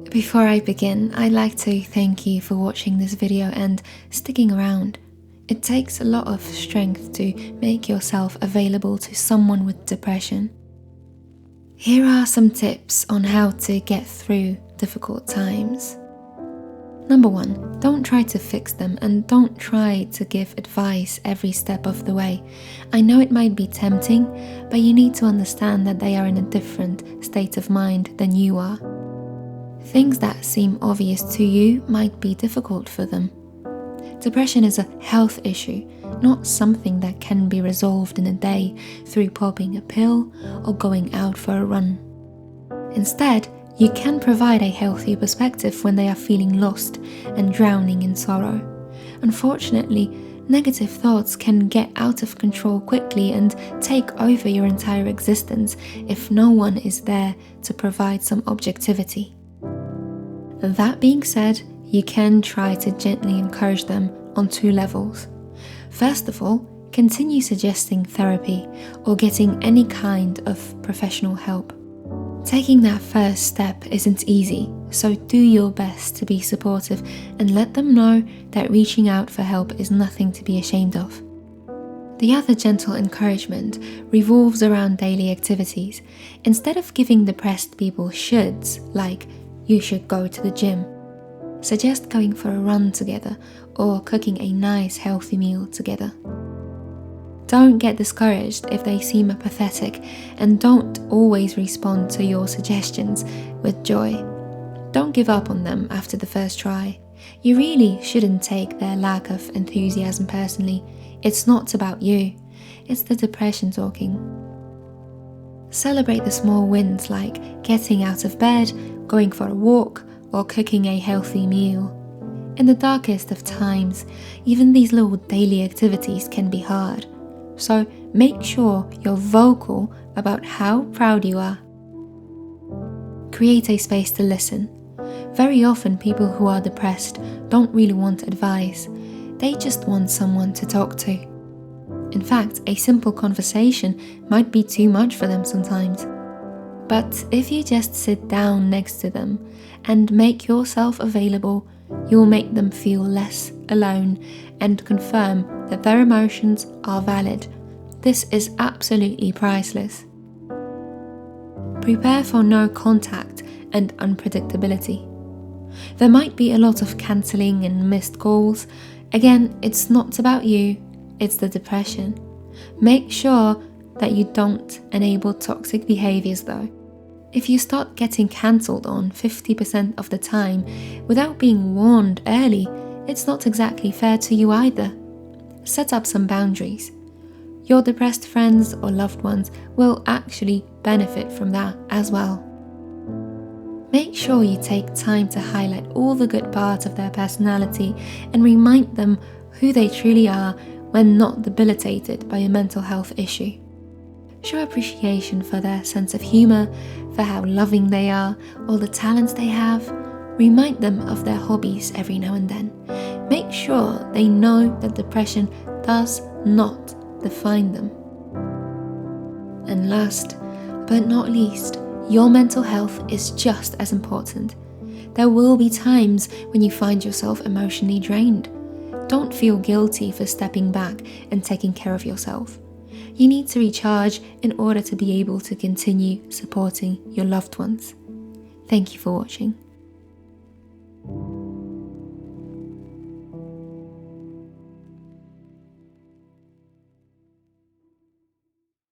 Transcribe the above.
Before I begin, I'd like to thank you for watching this video and sticking around. It takes a lot of strength to make yourself available to someone with depression. Here are some tips on how to get through difficult times. Number 1, don't try to fix them and don't try to give advice every step of the way. I know it might be tempting, but you need to understand that they are in a different state of mind than you are. Things that seem obvious to you might be difficult for them. Depression is a health issue, not something that can be resolved in a day through popping a pill or going out for a run. Instead, you can provide a healthy perspective when they are feeling lost and drowning in sorrow. Unfortunately, negative thoughts can get out of control quickly and take over your entire existence if no one is there to provide some objectivity. That being said, you can try to gently encourage them on 2 levels. First of all, continue suggesting therapy or getting any kind of professional help. Taking that first step isn't easy, so do your best to be supportive and let them know that reaching out for help is nothing to be ashamed of. The other gentle encouragement revolves around daily activities. Instead of giving depressed people shoulds, like you should go to the gym, suggest going for a run together or cooking a nice healthy meal together. Don't get discouraged if they seem apathetic, and don't always respond to your suggestions with joy. Don't give up on them after the first try. You really shouldn't take their lack of enthusiasm personally. It's not about you, it's the depression talking. Celebrate the small wins like getting out of bed, going for a walk, or cooking a healthy meal. In the darkest of times, even these little daily activities can be hard. So make sure you're vocal about how proud you are. Create a space to listen. Very often people who are depressed don't really want advice. They just want someone to talk to. In fact, a simple conversation might be too much for them sometimes. But if you just sit down next to them and make yourself available, you will make them feel less alone and confirm that their emotions are valid. This is absolutely priceless. Prepare for no contact and unpredictability. There might be a lot of cancelling and missed calls. Again, it's not about you, it's the depression. Make sure that you don't enable toxic behaviors though. If you start getting cancelled on 50% of the time without being warned early, it's not exactly fair to you either. Set up some boundaries. Your depressed friends or loved ones will actually benefit from that as well. Make sure you take time to highlight all the good parts of their personality and remind them who they truly are when not debilitated by a mental health issue. Show appreciation for their sense of humor, for how loving they are, all the talents they have. Remind them of their hobbies every now and then. Make sure they know that depression does not define them. And last but not least, your mental health is just as important. There will be times when you find yourself emotionally drained. Don't feel guilty for stepping back and taking care of yourself. You need to recharge in order to be able to continue supporting your loved ones. Thank you for watching.